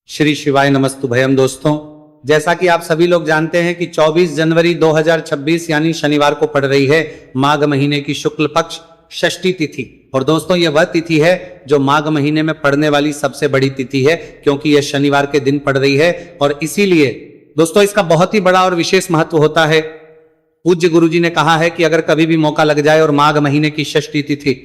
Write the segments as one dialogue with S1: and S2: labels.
S1: श्री शिवाय नमस्तुभयम। दोस्तों, जैसा कि आप सभी लोग जानते हैं कि 24 जनवरी 2026 यानी शनिवार को पड़ रही है माघ महीने की शुक्ल पक्ष षष्ठी तिथि। और दोस्तों, यह वह तिथि है जो माघ महीने में पड़ने वाली सबसे बड़ी तिथि है, क्योंकि यह शनिवार के दिन पड़ रही है। और इसीलिए दोस्तों इसका बहुत ही बड़ा और विशेष महत्व होता है। पूज्य गुरुजी ने कहा है कि अगर कभी भी मौका लग जाए और माघ महीने की षष्ठी तिथि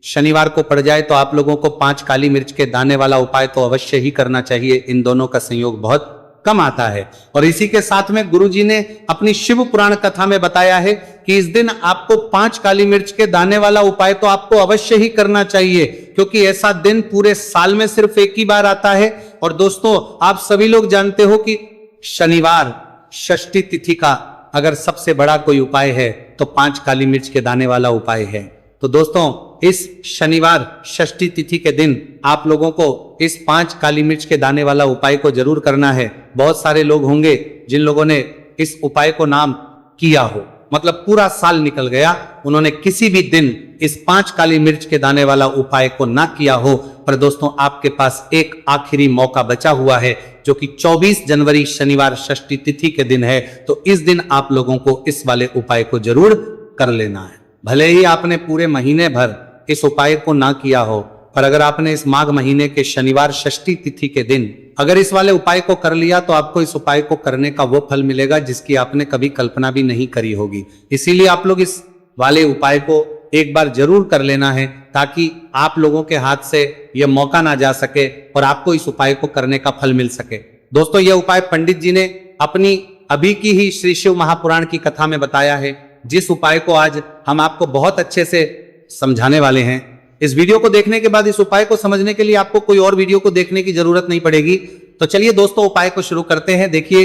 S1: शनिवार को पड़ जाए तो आप लोगों को 5 काली मिर्च के दाने वाला उपाय तो अवश्य ही करना चाहिए। इन दोनों का संयोग बहुत कम आता है। और इसी के साथ में गुरुजी ने अपनी शिव पुराण कथा में बताया है कि इस दिन आपको 5 काली मिर्च के दाने वाला उपाय तो आपको अवश्य ही करना चाहिए, क्योंकि ऐसा दिन पूरे साल में सिर्फ एक ही बार आता है। और दोस्तों, आप सभी लोग जानते हो कि शनिवार षष्ठी तिथि का अगर सबसे बड़ा कोई उपाय है तो 5 काली मिर्च के दाने वाला उपाय है। तो दोस्तों, इस शनिवार षष्ठी तिथि के दिन आप लोगों को इस 5 काली मिर्च के दाने वाला उपाय को जरूर करना है। बहुत सारे लोग होंगे जिन लोगों ने इस उपाय को नाम किया हो, मतलब पूरा साल निकल गया, उन्होंने किसी भी दिन इस 5 काली मिर्च के दाने वाला उपाय को ना किया हो। पर दोस्तों, आपके पास एक आखिरी मौका बचा हुआ है, जो कि 24 जनवरी शनिवार षष्ठी तिथि के दिन है। तो इस दिन आप लोगों को इस वाले उपाय को जरूर कर लेना है। भले ही आपने पूरे महीने भर इस उपाय को ना किया हो, पर अगर आपने इस माघ महीने के शनिवार षष्ठी तिथि के दिन अगर इस वाले उपाय को कर लिया तो आपको इस उपाय को करने का वो फल मिलेगा जिसकी आपने कभी कल्पना भी नहीं करी होगी। इसीलिए आप लोग इस वाले उपाय को एक बार जरूर कर लेना है, ताकि आप लोगों के हाथ से यह मौका ना जा सके और आपको इस उपाय को करने का फल मिल सके। दोस्तों, यह उपाय पंडित जी ने अपनी अभी की ही श्री शिव महापुराण की कथा में बताया है, जिस उपाय को आज हम आपको बहुत अच्छे से समझाने वाले हैं। इस वीडियो को देखने के बाद इस उपाय को समझने के लिए आपको कोई और वीडियो को देखने की जरूरत नहीं पड़ेगी। तो चलिए दोस्तों, उपाय को शुरू करते हैं। देखिए,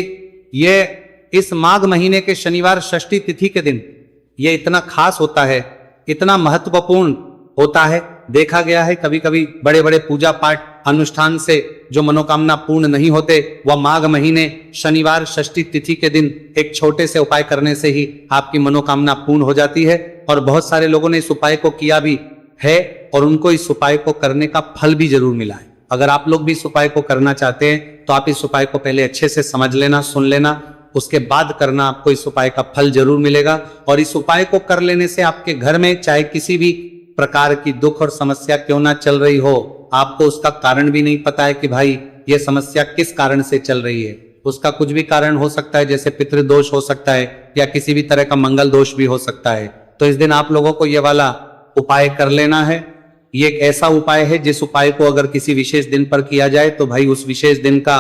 S1: ये इस माघ महीने के शनिवार षष्ठी तिथि के दिन ये इतना खास होता है, इतना महत्वपूर्ण होता है। देखा गया है कभी कभी बड़े बड़े पूजा पाठ अनुष्ठान से जो मनोकामना पूर्ण नहीं होते, वह माघ महीने शनिवार षष्ठी तिथि के दिन एक छोटे से उपाय करने से ही आपकी मनोकामना पूर्ण हो जाती है। और बहुत सारे लोगों ने इस उपाय को किया भी है और उनको इस उपाय को करने का फल भी जरूर मिला है। अगर आप लोग भी इस उपाय को करना चाहते हैं तो आप इस उपाय को पहले अच्छे से समझ लेना, सुन लेना, उसके बाद करना, आपको इस उपाय का फल जरूर मिलेगा। और इस उपाय को कर लेने से आपके घर में चाहे किसी भी प्रकार की दुख और समस्या क्यों ना चल रही हो, आपको उसका कारण भी नहीं पता है कि भाई ये समस्या किस कारण से चल रही है, उसका कुछ भी कारण हो सकता है, जैसे पितृदोष हो सकता है या किसी भी तरह का मंगल दोष भी हो सकता है। तो इस दिन आप लोगों को ये वाला उपाय कर लेना है। ये एक ऐसा उपाय है जिस उपाय को अगर किसी विशेष दिन पर किया जाए तो भाई उस विशेष दिन का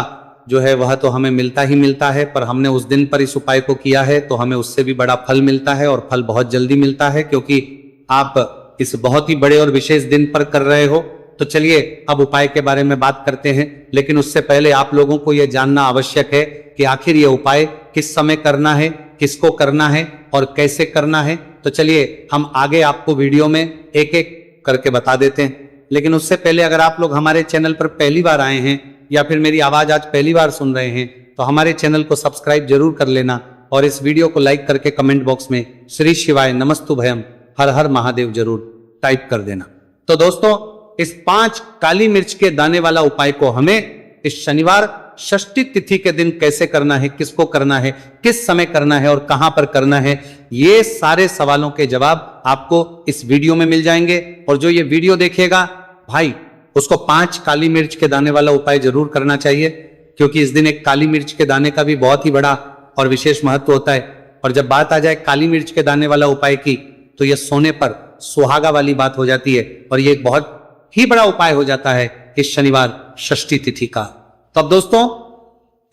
S1: जो है वह तो हमें मिलता ही मिलता है। पर हमने उस दिन पर इस उपाय को किया है तो हमें उससे भी बड़ा फल मिलता है, और फल बहुत जल्दी मिलता है, क्योंकि आप इस बहुत ही बड़े और विशेष दिन पर कर रहे हो। तो चलिए अब उपाय के बारे में बात करते हैं, लेकिन उससे पहले आप लोगों को यह जानना आवश्यक है कि आखिर यह उपाय किस समय करना है, किसको करना है और कैसे करना है। तो चलिए हम आगे आपको वीडियो में एक एक करके बता देते हैं। लेकिन उससे पहले अगर आप लोग हमारे चैनल पर पहली बार आए हैं या फिर मेरी आवाज आज पहली बार सुन रहे हैं तो हमारे चैनल को सब्सक्राइब जरूर कर लेना, और इस वीडियो को लाइक करके कमेंट बॉक्स में श्री शिवाय नमस्तुभयम हर हर महादेव जरूर टाइप कर देना। तो दोस्तों, इस 5 काली मिर्च के दाने वाला उपाय को हमें इस शनिवार षष्ठी तिथि के दिन कैसे करना है, किसको करना है, किस समय करना है और कहां पर करना है, ये सारे सवालों के जवाब आपको इस वीडियो में मिल जाएंगे। और जो ये वीडियो देखेगा भाई, उसको 5 काली मिर्च के दाने वाला उपाय जरूर करना चाहिए, क्योंकि इस दिन एक काली मिर्च के दाने का भी बहुत ही बड़ा और विशेष महत्व होता है। और जब बात आ जाए काली मिर्च के दाने वाला उपाय की, तो यह सोने पर सुहागा वाली बात हो जाती है, और यह एक बहुत ही बड़ा उपाय हो जाता है इस शनिवार षष्ठी तिथि का। तो अब दोस्तों,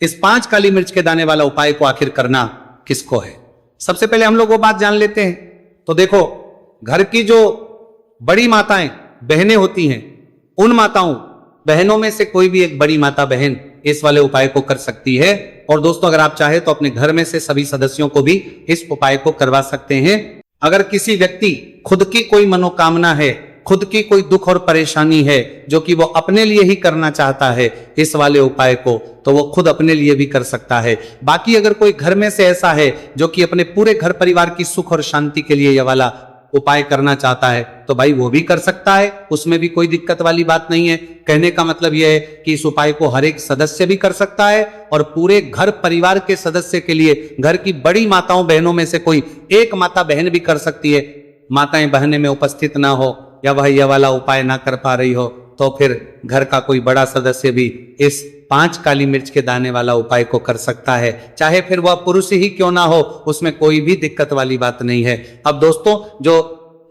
S1: इस 5 काली मिर्च के दाने वाला उपाय को आखिर करना किसको है, सबसे पहले हम लोग वो बात जान लेते हैं। तो देखो, घर की जो बड़ी माताएं बहनें होती हैं, उन माताओं बहनों में से कोई भी एक बड़ी माता बहन इस वाले उपाय को कर सकती है। और दोस्तों, अगर आप चाहे तो अपने घर में से सभी सदस्यों को भी इस उपाय को करवा सकते हैं। अगर किसी व्यक्ति खुद की कोई मनोकामना है, खुद की कोई दुख और परेशानी है जो कि वो अपने लिए ही करना चाहता है इस वाले उपाय को, तो वो खुद अपने लिए भी कर सकता है। बाकी अगर कोई घर में से ऐसा है जो कि अपने पूरे घर परिवार की सुख और शांति के लिए यह वाला उपाय करना चाहता है तो भाई वो भी कर सकता है, उसमें भी कोई दिक्कत वाली बात नहीं है। कहने का मतलब यह है कि इस उपाय को हर एक सदस्य भी कर सकता है और पूरे घर परिवार के सदस्य के लिए घर की बड़ी माताओं बहनों में से कोई एक माता बहन भी कर सकती है। माताएं बहनें में उपस्थित ना हो या वह यह वाला उपाय ना कर पा रही हो तो फिर घर का कोई बड़ा सदस्य भी इस 5 काली मिर्च के दाने वाला उपाय को कर सकता है, चाहे फिर वह पुरुष ही क्यों ना हो, उसमें कोई भी दिक्कत वाली बात नहीं है। अब दोस्तों जो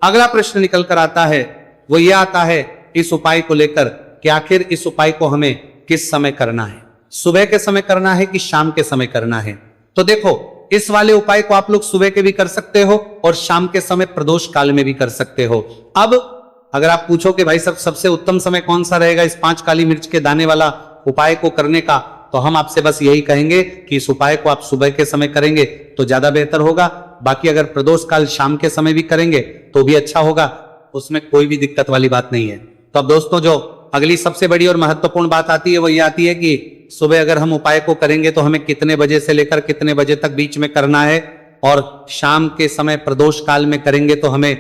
S1: अगला प्रश्न निकल कर आता है वो ये आता है इस उपाय को लेकर कि आखिर इस उपाय को हमें किस समय करना है, सुबह के समय करना है कि शाम के समय करना है। तो देखो इस वाले उपाय को आप लोग सुबह के भी कर सकते हो और शाम के समय प्रदोष काल में भी कर सकते हो। अब अगर आप पूछो कि भाई सबसे उत्तम समय कौन सा रहेगा इस 5 काली मिर्च के दाने वाला उपाय को करने का, तो हम आपसे बस यही कहेंगे कि इस उपाय को आप सुबह के समय करेंगे तो ज्यादा बेहतर होगा। बाकी अगर प्रदोष काल शाम के समय भी करेंगे तो भी अच्छा होगा, उसमें कोई भी दिक्कत वाली बात नहीं है। तो अब दोस्तों जो अगली सबसे बड़ी और महत्वपूर्ण बात आती है वो ये आती है कि सुबह अगर हम उपाय को करेंगे तो हमें कितने बजे से लेकर कितने बजे तक बीच में करना है, और शाम के समय प्रदोष काल में करेंगे तो हमें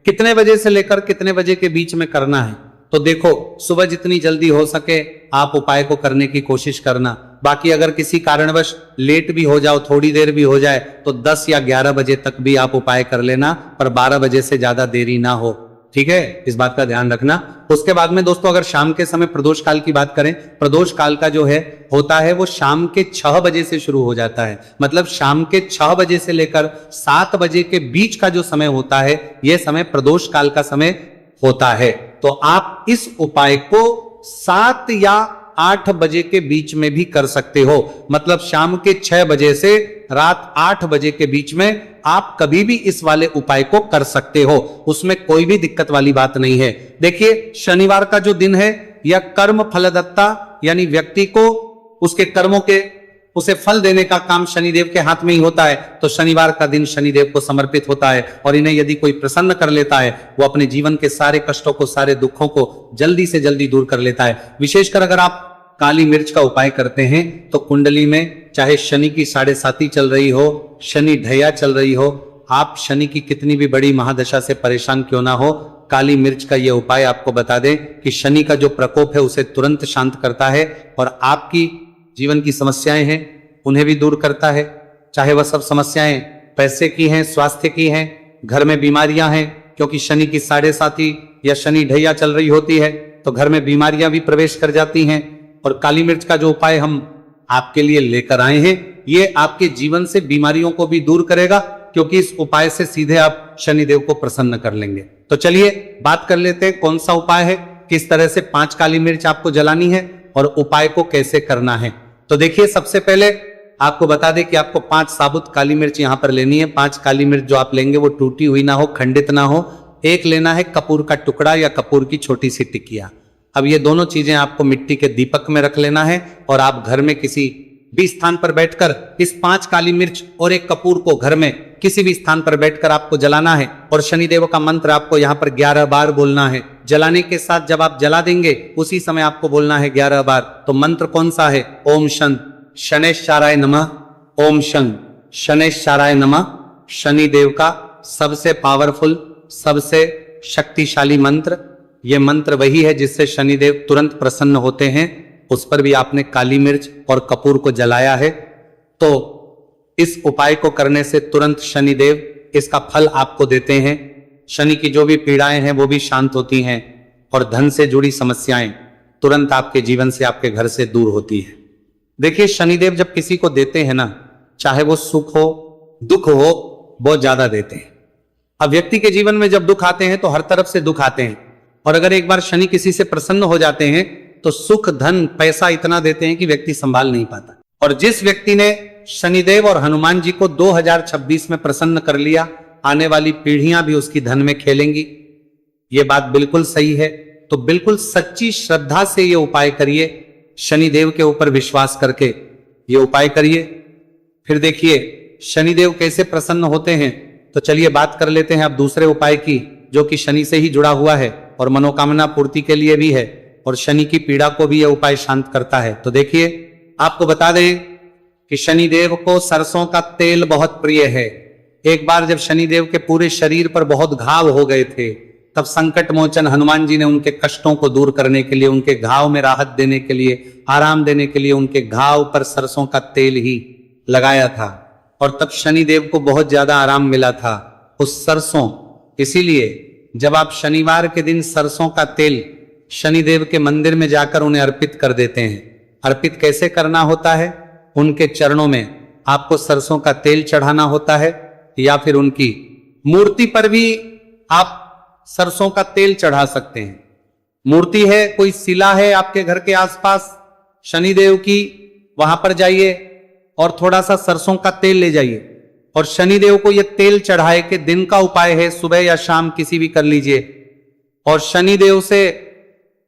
S1: कितने बजे से लेकर कितने बजे के बीच में करना है। तो देखो सुबह जितनी जल्दी हो सके आप उपाय को करने की कोशिश करना। बाकी अगर किसी कारणवश लेट भी हो जाओ, थोड़ी देर भी हो जाए तो 10 या 11 बजे तक भी आप उपाय कर लेना, पर 12 बजे से ज्यादा देरी ना हो, ठीक है, इस बात का ध्यान रखना। उसके बाद में दोस्तों अगर शाम के समय प्रदोष काल की बात करें, प्रदोष काल का जो है होता है वो शाम के 6 बजे से शुरू हो जाता है। मतलब शाम के 6 बजे से लेकर 7 बजे के बीच का जो समय होता है यह समय प्रदोष काल का समय होता है। तो आप इस उपाय को 7 या 8 बजे के बीच में भी कर सकते हो। मतलब शाम के 6 बजे से रात 8 बजे के बीच में आप कभी भी इस वाले उपाय को कर सकते हो, उसमें कोई भी दिक्कत वाली बात नहीं है। देखिए शनिवार का जो दिन है यह कर्म फलदत्ता, यानी व्यक्ति को उसके कर्मों के उसे फल देने का काम शनिदेव के हाथ में ही होता है। तो शनिवार का दिन शनिदेव को समर्पित होता है और इन्हें यदि कोई प्रसन्न कर लेता है वो अपने जीवन के सारे कष्टों को, सारे दुखों को जल्दी से जल्दी दूर कर लेता है। विशेषकर अगर आप काली मिर्च का उपाय करते हैं तो कुंडली में चाहे शनि की 7.5 चल रही हो, शनि ढैया चल रही हो, आप शनि की कितनी भी बड़ी महादशा से परेशान क्यों ना हो, काली मिर्च का यह उपाय आपको बता दें कि शनि का जो प्रकोप है उसे तुरंत शांत करता है और आपकी जीवन की समस्याएं हैं उन्हें भी दूर करता है। चाहे वह सब समस्याएं पैसे की हैं, स्वास्थ्य की हैं, घर में बीमारियां हैं, क्योंकि शनि की 7.5 या शनि ढैया चल रही होती है तो घर में बीमारियां भी प्रवेश कर जाती हैं। और काली मिर्च का जो उपाय हम आपके लिए लेकर आए हैं ये आपके जीवन से बीमारियों को भी दूर करेगा, क्योंकि इस उपाय से सीधे आप शनिदेव को प्रसन्न कर लेंगे। तो चलिए बात कर लेते हैं कौन सा उपाय है, किस तरह से 5 काली मिर्च आपको जलानी है और उपाय को कैसे करना है। तो देखिए सबसे पहले आपको बता दें कि आपको 5 साबुत काली मिर्च यहां पर लेनी है। 5 काली मिर्च जो आप लेंगे वो टूटी हुई ना हो, खंडित ना हो। एक लेना है कपूर का टुकड़ा या कपूर की छोटी सी टिकिया। अब ये दोनों चीजें आपको मिट्टी के दीपक में रख लेना है और आप घर में किसी भी स्थान पर बैठकर इस 5 काली मिर्च और एक कपूर को घर में किसी भी स्थान पर बैठकर आपको जलाना है और शनिदेव का मंत्र आपको यहाँ पर 11 बार बोलना है। जलाने के साथ जब आप जला देंगे उसी समय आपको बोलना है 11 बार। तो मंत्र कौन सा है? ओम शन शनेश्वराय नमः, ओम शन शनेश्वराय नमः। शनिदेव का सबसे पावरफुल, सबसे शक्तिशाली मंत्र, यह मंत्र वही है जिससे शनिदेव तुरंत प्रसन्न होते हैं। उस पर भी आपने काली मिर्च और कपूर को जलाया है तो इस उपाय को करने से तुरंत शनिदेव इसका फल आपको देते हैं। शनि की जो भी पीड़ाएं हैं वो भी शांत होती हैं और धन से जुड़ी समस्याएं तुरंत आपके जीवन से, आपके घर से दूर होती है। देखिए शनिदेव जब किसी को देते हैं ना, चाहे वो सुख हो दुख हो, बहुत ज्यादा देते हैं। अब व्यक्ति के जीवन में जब दुख आते हैं तो हर तरफ से दुख आते हैं, और अगर एक बार शनि किसी से प्रसन्न हो जाते हैं तो सुख धन पैसा इतना देते हैं कि व्यक्ति संभाल नहीं पाता। और जिस व्यक्ति ने शनिदेव और हनुमान जी को 2026 में प्रसन्न कर लिया, आने वाली पीढ़ियां भी उसकी धन में खेलेंगी। ये बात बिल्कुल सही है। तो बिल्कुल सच्ची श्रद्धा से ये उपाय करिए, शनिदेव के ऊपर विश्वास करके ये उपाय करिए। फिर देखिए शनिदेव कैसे प्रसन्न होते हैं। तो चलिए बात कर लेते हैं अब दूसरे उपाय की, जो कि शनि से ही जुड़ा हुआ है और मनोकामना पूर्ति के लिए भी है और शनि की पीड़ा को भी यह उपाय शांत करता है। तो देखिए आपको बता दें कि शनिदेव को सरसों का तेल बहुत प्रिय है। एक बार जब शनिदेव के पूरे शरीर पर बहुत घाव हो गए थे, तब संकट मोचन हनुमान जी ने उनके कष्टों को दूर करने के लिए, उनके घाव में राहत देने के लिए, आराम देने के लिए उनके घाव पर सरसों का तेल ही लगाया था। और तब शनिदेव को बहुत ज्यादा आराम मिला था उस सरसों। इसीलिए जब आप शनिवार के दिन सरसों का तेल शनिदेव के मंदिर में जाकर उन्हें अर्पित कर देते हैं। अर्पित कैसे करना होता है? उनके चरणों में आपको सरसों का तेल चढ़ाना होता है, या फिर उनकी मूर्ति पर भी आप सरसों का तेल चढ़ा सकते हैं। मूर्ति है, कोई शिला है आपके घर के आसपास शनिदेव की, वहां पर जाइए और थोड़ा सा सरसों का तेल ले जाइए और शनिदेव को यह तेल चढ़ाए के दिन का उपाय है, सुबह या शाम किसी भी कर लीजिए। और शनिदेव से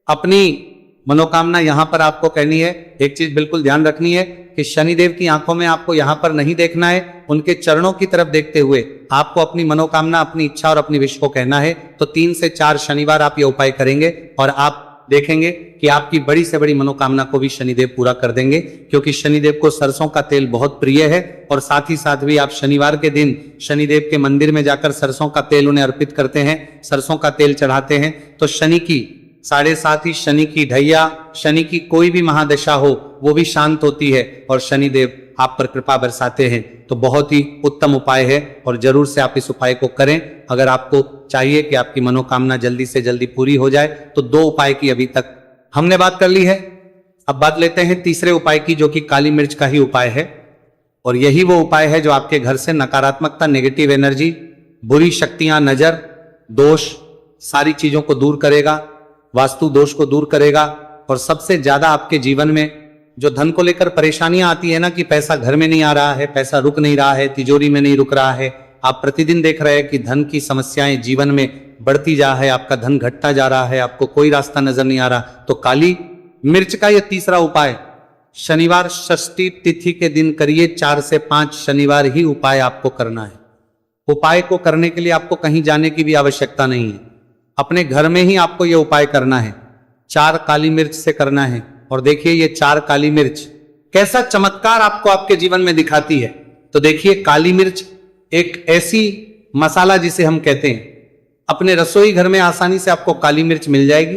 S1: अपनी मनोकामना यहां पर आपको कहनी है। एक चीज बिल्कुल ध्यान रखनी है कि शनिदेव की आंखों में आपको यहां पर नहीं देखना है, उनके चरणों की तरफ देखते हुए आपको अपनी मनोकामना, अपनी इच्छा और अपनी विश को कहना है। तो 3 से 4 शनिवार आप ये उपाय करेंगे और आप देखेंगे कि आपकी बड़ी से बड़ी मनोकामना को भी शनिदेव पूरा कर देंगे, क्योंकि शनिदेव को सरसों का तेल बहुत प्रिय है। और साथ ही साथ भी आप शनिवार के दिन शनिदेव के मंदिर में जाकर सरसों का तेल उन्हें अर्पित करते हैं, सरसों का तेल चढ़ाते हैं, तो शनि की 7.5 ही शनि की ढैया, शनि की कोई भी महादशा हो वो भी शांत होती है और शनिदेव आप पर कृपा बरसाते हैं। तो बहुत ही उत्तम उपाय है और जरूर से आप इस उपाय को करें। अगर आपको चाहिए कि आपकी मनोकामना जल्दी से जल्दी पूरी हो जाए तो 2 उपाय की अभी तक हमने बात कर ली है। अब बात लेते हैं तीसरे उपाय की, जो कि काली मिर्च का ही उपाय है। और यही वो उपाय है जो आपके घर से नकारात्मकता, नेगेटिव एनर्जी, बुरी शक्तियां, नजर, दोष, सारी चीजों को दूर करेगा, वास्तु दोष को दूर करेगा। और सबसे ज्यादा आपके जीवन में जो धन को लेकर परेशानियां आती है ना, कि पैसा घर में नहीं आ रहा है, पैसा रुक नहीं रहा है, तिजोरी में नहीं रुक रहा है, आप प्रतिदिन देख रहे हैं कि धन की समस्याएं जीवन में बढ़ती जा रहा है, आपका धन घटता जा रहा है, आपको कोई रास्ता नजर नहीं आ रहा, तो काली मिर्च का यह तीसरा उपाय शनिवार षष्ठी तिथि के दिन करिए। 4 से 5 शनिवार ही उपाय आपको करना है। उपाय को करने के लिए आपको कहीं जाने की भी आवश्यकता नहीं है, अपने घर में ही आपको यह उपाय करना है। 4 काली मिर्च से करना है। और देखिए ये 4 काली मिर्च कैसा चमत्कार आपको आपके जीवन में दिखाती है। तो देखिए, काली मिर्च एक ऐसी मसाला जिसे हम कहते हैं, अपने रसोई घर में आसानी से आपको काली मिर्च मिल जाएगी,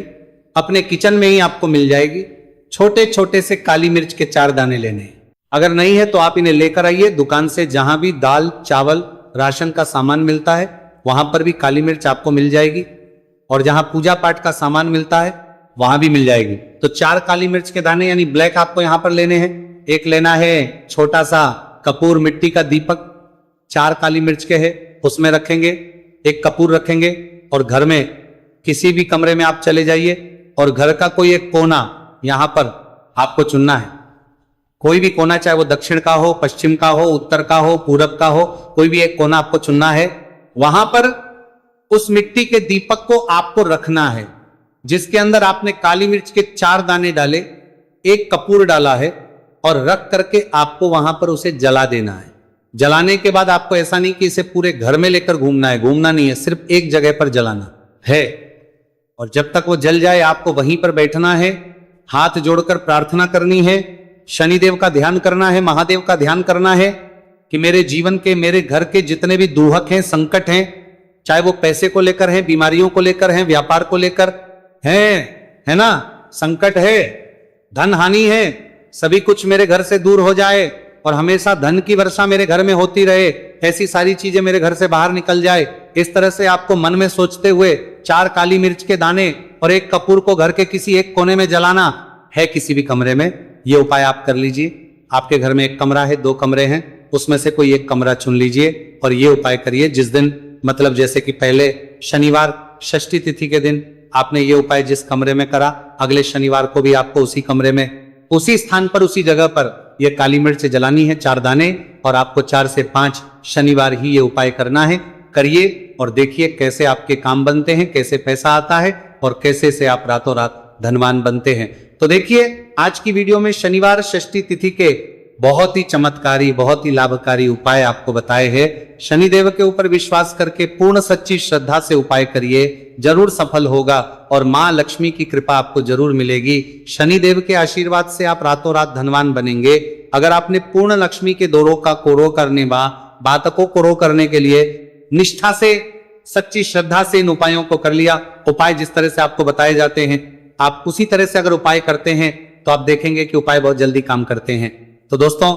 S1: अपने किचन में ही आपको मिल जाएगी। छोटे छोटे से काली मिर्च के 4 दाने लेने हैं। अगर नहीं है तो आप इन्हें लेकर आइए दुकान से, जहां भी दाल, चावल, राशन का सामान मिलता है वहां पर भी काली मिर्च आपको मिल जाएगी, और जहां पूजा पाठ का सामान मिलता है वहां भी मिल जाएगी। तो 4 काली मिर्च के दाने यानी ब्लैक आपको यहां पर लेने हैं। एक लेना है छोटा सा कपूर मिट्टी का दीपक, 4 काली मिर्च के है, उसमें रखेंगे। एक कपूर रखेंगे और घर में किसी भी कमरे में आप चले जाइए और घर का कोई एक कोना यहां पर आपको चुनना है। कोई भी कोना, चाहे वो दक्षिण का हो, पश्चिम का हो, उत्तर का हो, पूरब का हो, कोई भी एक कोना आपको चुनना है। वहां पर उस मिट्टी के दीपक को आपको रखना है, जिसके अंदर आपने काली मिर्च के 4 दाने डाले, एक कपूर डाला है, और रख करके आपको वहां पर उसे जला देना है। जलाने के बाद आपको ऐसा नहीं कि इसे पूरे घर में लेकर घूमना है, घूमना नहीं है, सिर्फ एक जगह पर जलाना है। और जब तक वो जल जाए आपको वहीं पर बैठना है, हाथ जोड़कर प्रार्थना करनी है, शनिदेव का ध्यान करना है, महादेव का ध्यान करना है कि मेरे जीवन के, मेरे घर के जितने भी दुहक हैं, संकट हैं, चाहे वो पैसे को लेकर हैं, बीमारियों को लेकर हैं, व्यापार को लेकर है ना, संकट है, धन हानि है, सभी कुछ मेरे घर से दूर हो जाए और हमेशा धन की वर्षा मेरे घर में होती रहे, ऐसी सारी चीजें मेरे घर से बाहर निकल जाए। इस तरह से आपको मन में सोचते हुए 4 काली मिर्च के दाने और एक कपूर को घर के किसी एक कोने में जलाना है, किसी भी कमरे में। ये उपाय आप कर लीजिए। आपके घर में 1 कमरा है, 2 कमरे हैं, उसमें से कोई एक कमरा चुन लीजिए और ये उपाय करिए। जिस दिन, मतलब जैसे कि पहले शनिवार षष्ठी तिथि के दिन आपने ये उपाय जिस कमरे में करा, अगले शनिवार को भी आपको उसी कमरे में, उसी स्थान पर, उसी जगह पर ये काली मिर्च जलानी है, 4 दाने, और आपको 4 से 5 शनिवार ही ये उपाय करना है। करिए और देखिए कैसे आपके काम बनते हैं, कैसे पैसा आता है और कैसे से आप रातों रात धनवान बनते हैं। तो देखिए, आज की वीडियो में शनिवार षष्ठी तिथि के बहुत ही चमत्कारी, बहुत ही लाभकारी उपाय आपको बताए हैं। शनिदेव के ऊपर विश्वास करके पूर्ण सच्ची श्रद्धा से उपाय करिए, जरूर सफल होगा और मां लक्ष्मी की कृपा आपको जरूर मिलेगी। शनिदेव के आशीर्वाद से आप रातों रात धनवान बनेंगे। अगर आपने पूर्ण लक्ष्मी के दोरों का कोरो करने बा बातकों को रो करने के लिए निष्ठा से, सच्ची श्रद्धा से इन उपायों को कर लिया। उपाय जिस तरह से आपको बताए जाते हैं, आप उसी तरह से अगर उपाय करते हैं तो आप देखेंगे कि उपाय बहुत जल्दी काम करते हैं। तो दोस्तों,